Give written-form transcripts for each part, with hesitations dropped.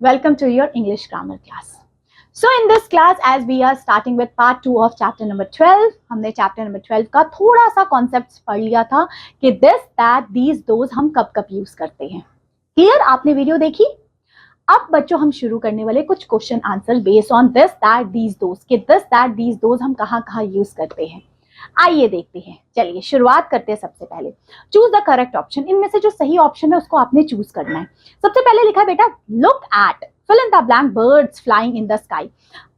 Welcome to your English grammar class. So in this class, as we are starting with part 2 of chapter number 12, हमने chapter number 12 का थोड़ा सा concepts पढ़ लिया था कि this, that, these, those हम कब कब यूज करते हैं. Clear? आपने वीडियो देखी? अब बच्चों हम शुरू करने वाले कुछ question answer based on this, that, these, those कि दिस, दैट, दीज, दोज हम कहाँ कहाँ यूज करते हैं. आइए देखते हैं. चलिए शुरुआत करते हैं. सबसे पहले चूज द करेक्ट ऑप्शन. इनमें से जो सही ऑप्शन है उसको आपने चूज करना है. सबसे पहले लिखा है बेटा look at fill in the blank birds flying in the sky.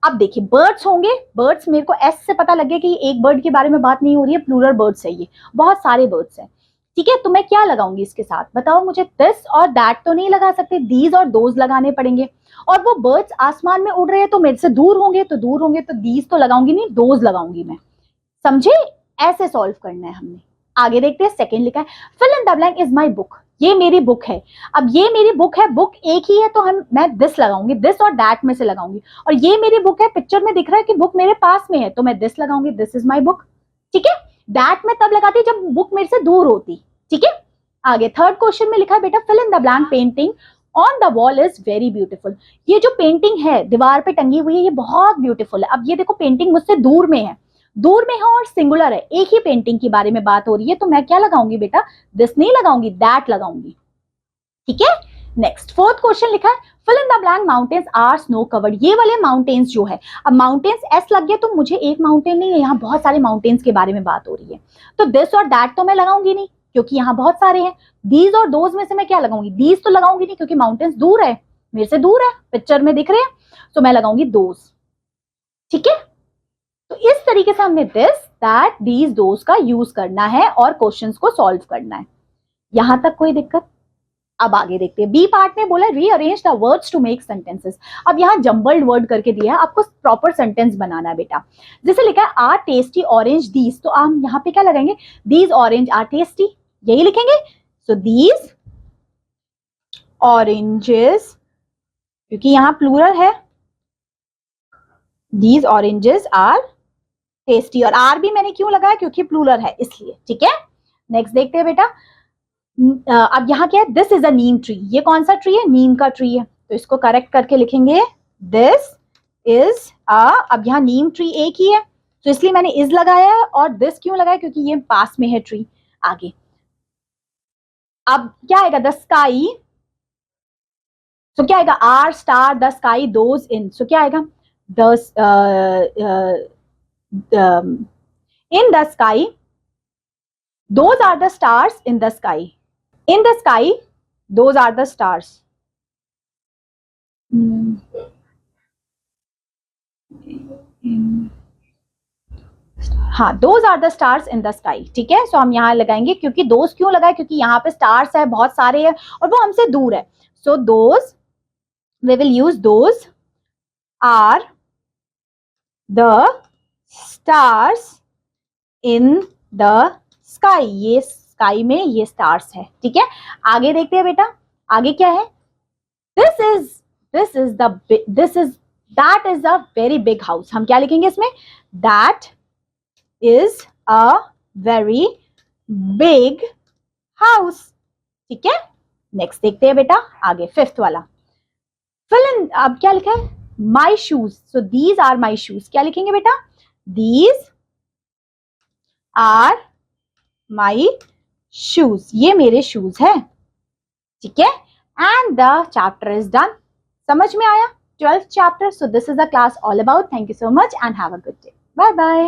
अब देखिए बर्ड्स होंगे. बर्ड्स मेरे को एस से पता लग गया कि एक बर्ड के बारे में बात नहीं हो रही है, प्लूरल बर्ड्स है, ये बहुत सारे बर्ड्स हैं. ठीक है, तो मैं क्या लगाऊंगी इसके साथ बताओ मुझे. दिस और दैट तो नहीं लगा सकते, दीज और दोज लगाने पड़ेंगे. और वो बर्ड्स आसमान में उड़ रहे हैं तो मेरे से दूर होंगे, तो दूर होंगे तो दीज तो लगाऊंगी नहीं, दोज लगाऊंगी मैं. समझे? ऐसे सॉल्व करना है हमने. आगे देखते हैं. सेकंड लिखा है fill in the blank is my book. ये मेरी बुक है. अब ये मेरी बुक है, बुक एक ही है तो मैं दिस लगाऊंगी, दिस और दैट में से लगाऊंगी. और ये मेरी बुक है, पिक्चर में दिख रहा है कि बुक मेरे पास में है तो मैं दिस लगाऊंगी, दिस इज माय बुक. ठीक है, दैट में तब लगाती जब बुक मेरे से दूर होती. ठीक है, आगे थर्ड क्वेश्चन में लिखा है बेटा fill in the blank painting on the wall is very beautiful. ये जो पेंटिंग है दीवार पे टंगी हुई है ये बहुत ब्यूटीफुल है. अब ये देखो पेंटिंग मुझसे दूर में है, दूर में है और सिंगुलर है, एक ही पेंटिंग के बारे में बात हो रही है, तो मैं क्या लगाऊंगी बेटा, दिस नहीं लगाऊंगी, दैट लगाऊंगी. ठीक है, नेक्स्ट फोर्थ क्वेश्चन लिखा है fill in the blank mountains are snow covered. ये वाले माउंटेन्स जो है, अब माउंटेन्स एस लग गया तो मुझे एक माउंटेन नहीं है, यहाँ बहुत सारे माउंटेन्स के बारे में बात हो रही है, तो दिस और दैट तो मैं लगाऊंगी नहीं क्योंकि यहाँ बहुत सारे हैं. दीज और दोज में से मैं क्या लगाऊंगी, दीज तो लगाऊंगी नहीं क्योंकि माउंटेन्स दूर है, मेरे से दूर है, पिक्चर में दिख रहे हैं, तो मैं लगाऊंगी दोज. ठीक है, तो इस तरीके से हमने दिस, दैट, दीज, दोज का यूज करना है और क्वेश्चंस को सॉल्व करना है. यहां तक कोई दिक्कत? अब आगे देखते हैं. बी पार्ट में बोला rearrange the words to make sentences. अब यहाँ जंबल्ड वर्ड करके दिया है, आपको प्रॉपर सेंटेंस बनाना है बेटा. जैसे लिखा है आर टेस्टी ऑरेंज दीज, तो हम यहाँ पे क्या लगाएंगे, दीज ऑरेंज आर टेस्टी, यही लिखेंगे. सो दीज ऑरेंजेस, क्योंकि यहाँ प्लूरल है, दीज ऑरेंजेस आर टेस्टी, और आर भी मैंने क्यों लगाया क्योंकि प्लूरल है इसलिए. ठीक है, नेक्स्ट देखते हैं बेटा. अब यहाँ क्या है, this is a Neem tree. ये कौन सा ट्री है, नीम का ट्री है, तो इसको करेक्ट करके लिखेंगे दिस इज अ. अब यहाँ नीम ट्री एक ही है तो इसलिए मैंने इज लगाया है, और दिस क्यों लगाया क्योंकि ये पास में है ट्री. आगे अब क्या आएगा, द स्काई, तो क्या आएगा, are star the sky those in, so क्या आएगा, in the sky, those are the stars in the sky. In the sky, those are the stars. हाँ, those are the stars in the sky. ठीक है, सो हम यहाँ लगाएंगे, क्योंकि those क्यों लगाए क्योंकि यहाँ पे stars है, बहुत सारे हैं और वो हमसे दूर है. So those, we will use those are the stars in the sky. ये स्काई में ये स्टार्स है. ठीक है, आगे देखते हैं बेटा. आगे क्या है, that is a very big house. हम क्या लिखेंगे इसमें, that is a very big house. ठीक है, नेक्स्ट देखते हैं बेटा. आगे फिफ्थ वाला fill in. अब क्या लिखा है, my shoes. So these are my shoes. क्या लिखेंगे बेटा, these are my shoes. ये मेरे शूज है. ठीक है, and the chapter is done. समझ में आया 12th chapter. So this is the class all about. Thank you so much and have a good day. Bye bye.